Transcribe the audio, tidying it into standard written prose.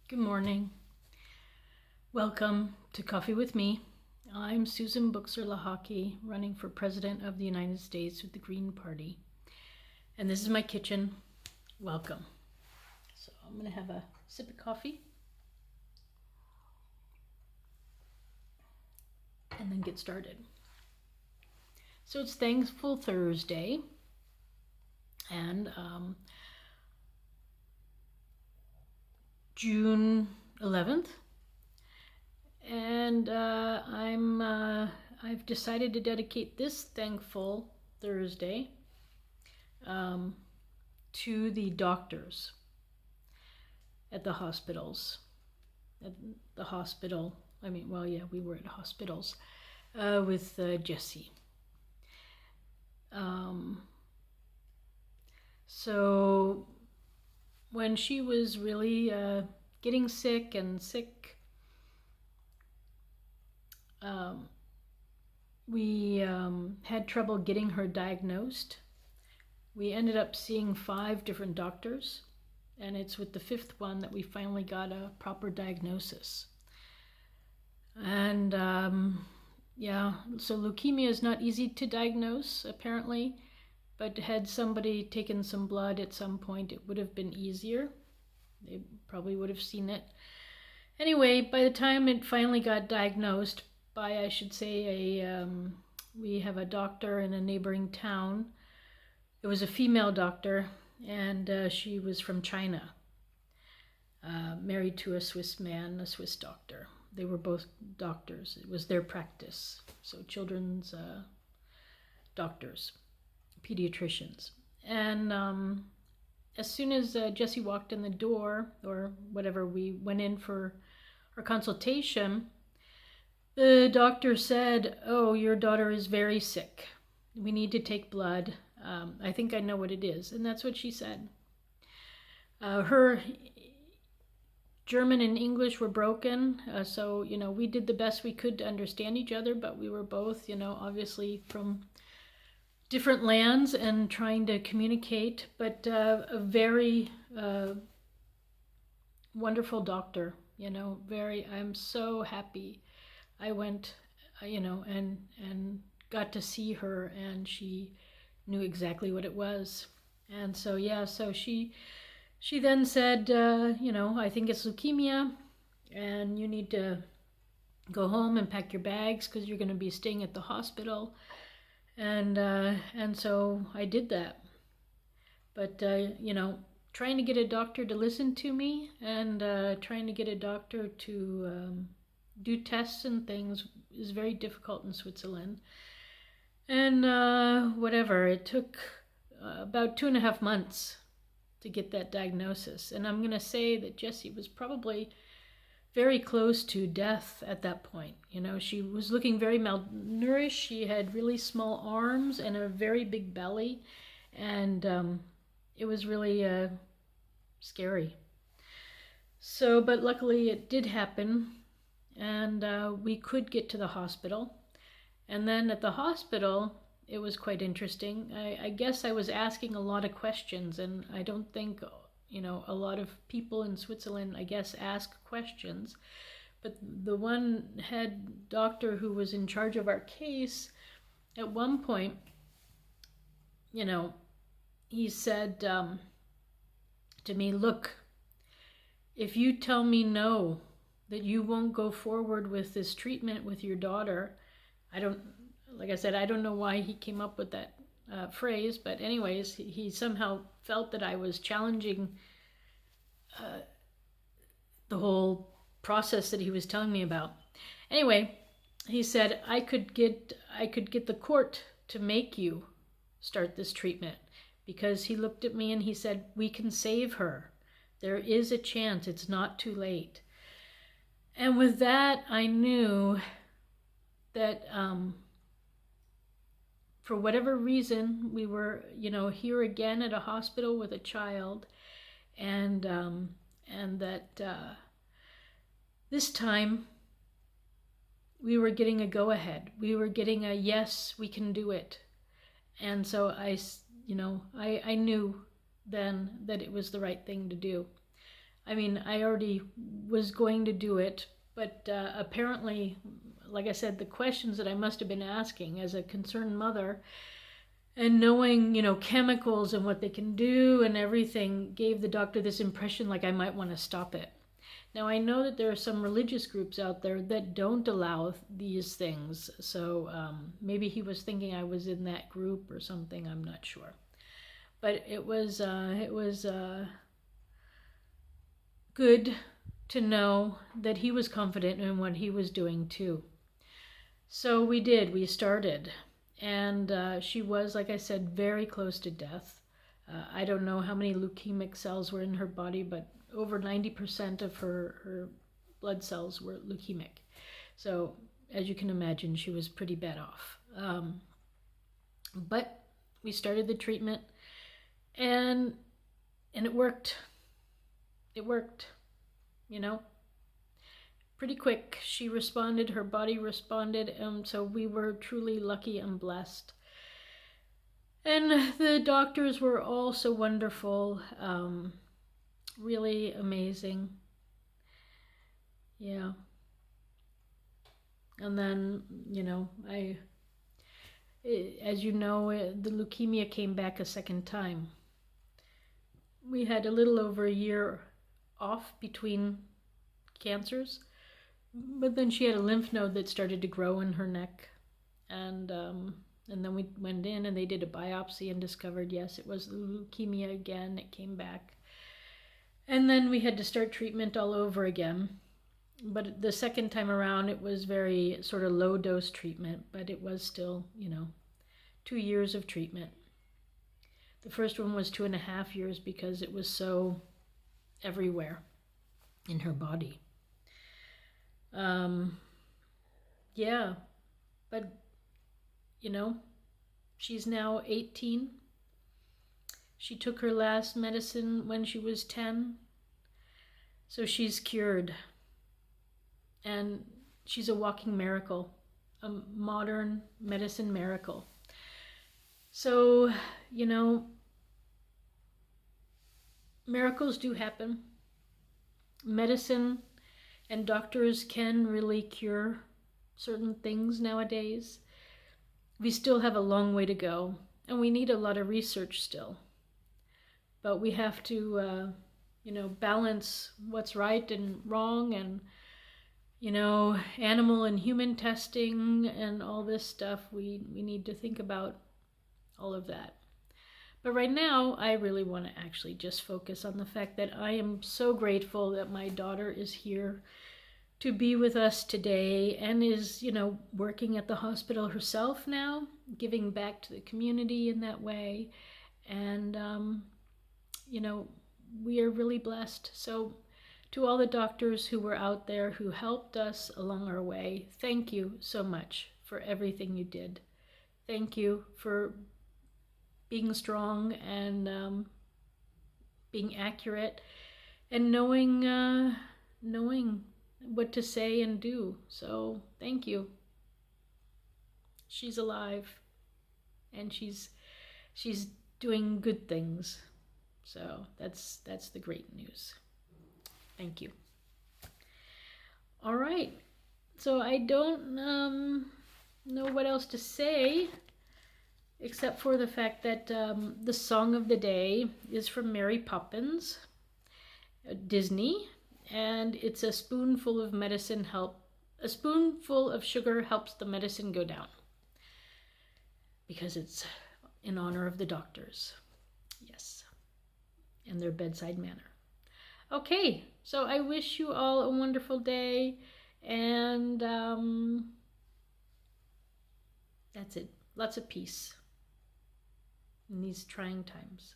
Good morning. Welcome to Coffee with Me. I'm Susan Buchser-Lochocki, running for President of the United States with the Green Party. And this is my kitchen. Welcome. So I'm going to have a sip of coffee and then get started. So it's Thankful Thursday, and June 11th, and I've decided to dedicate this Thankful Thursday to the doctors at the hospitals. At the hospital, we were at hospitals with Jessie. So when she was really getting sick, we had trouble getting her diagnosed. We ended up seeing 5 different doctors, and it's with the 5th one that we finally got a proper diagnosis. And so leukemia is not easy to diagnose, apparently. But had somebody taken some blood at some point, it would have been easier. They probably would have seen it. Anyway, by the time it finally got diagnosed by, I should say, we have a doctor in a neighboring town. It was a female doctor, and she was from China, married to a Swiss man, a Swiss doctor. They were both doctors. It was their practice. So children's doctors. Pediatricians. And as soon as Jessie walked in the door, or whatever, we went in for our consultation, the doctor said, "Oh, your daughter is very sick. We need to take blood. I think I know what it is." And that's what she said. Her German and English were broken, so we did the best we could to understand each other, but we were both obviously from different lands and trying to communicate, but a very wonderful doctor, I'm so happy I went, and got to see her, and she knew exactly what it was. And so, so she then said, I think it's leukemia, and you need to go home and pack your bags because you're going to be staying at the hospital. And so I did that. But, trying to get a doctor to listen to me and trying to get a doctor to do tests and things is very difficult in Switzerland. And it took about 2.5 months to get that diagnosis. And I'm going to say that Jessie was probably very close to death at that point. She was looking very malnourished. She had really small arms and a very big belly, and it was really scary. So, but luckily it did happen, and we could get to the hospital. And then at the hospital, it was quite interesting. I guess I was asking a lot of questions, and I don't think a lot of people in Switzerland, I guess, ask questions. But the one head doctor who was in charge of our case, at one point, he said to me, "Look, if you tell me no, that you won't go forward with this treatment with your daughter," I don't know why he came up with that phrase, but anyways, he somehow felt that I was challenging the whole process that he was telling me about. Anyway, he said I could get the court to make you start this treatment, because he looked at me and he said, "We can save her. There is a chance. It's not too late." And with that, I knew that for whatever reason, we were, here again at a hospital with a child, and that this time we were getting a go-ahead. We were getting a yes, we can do it. And so I knew then that it was the right thing to do. I mean, I already was going to do it, but apparently, like I said, the questions that I must have been asking as a concerned mother and knowing, chemicals and what they can do and everything gave the doctor this impression like I might want to stop it. Now, I know that there are some religious groups out there that don't allow these things, so maybe he was thinking I was in that group or something, I'm not sure. But it was good to know that he was confident in what he was doing too. So we started. And she was, like I said, very close to death. I don't know how many leukemic cells were in her body, but over 90% of her blood cells were leukemic. So, as you can imagine, she was pretty bad off. But we started the treatment, and it worked. It worked, pretty quick. She responded, her body responded, and so we were truly lucky and blessed. And the doctors were all so wonderful, really amazing. Yeah. And then, as you know, the leukemia came back a second time. We had a little over a year off between cancers, but then she had a lymph node that started to grow in her neck, and then we went in and they did a biopsy and discovered, yes, it was leukemia again. It came back, and then we had to start treatment all over again. But the second time around, it was very sort of low dose treatment, but it was still, 2 years of treatment. The first one was 2.5 years because it was so everywhere in her body. Yeah, but, she's now 18. She took her last medicine when she was 10. So she's cured. And she's a walking miracle, a modern medicine miracle. So, miracles do happen. Medicine and doctors can really cure certain things nowadays. We still have a long way to go, and we need a lot of research still. But we have to, balance what's right and wrong, and, animal and human testing and all this stuff. We need to think about all of that. But right now, I really want to actually just focus on the fact that I am so grateful that my daughter is here to be with us today and is, working at the hospital herself now, giving back to the community in that way. And, we are really blessed. So to all the doctors who were out there who helped us along our way, thank you so much for everything you did. Thank you for being strong and being accurate and knowing what to say and do. So thank you. She's alive and she's doing good things. So that's the great news. Thank you. All right. So I don't know what else to say, except for the fact that the song of the day is from Mary Poppins, Disney, and it's a spoonful of sugar helps the medicine go down, because it's in honor of the doctors. Yes, and their bedside manner. Okay, so I wish you all a wonderful day, and that's it. Lots of peace in these trying times.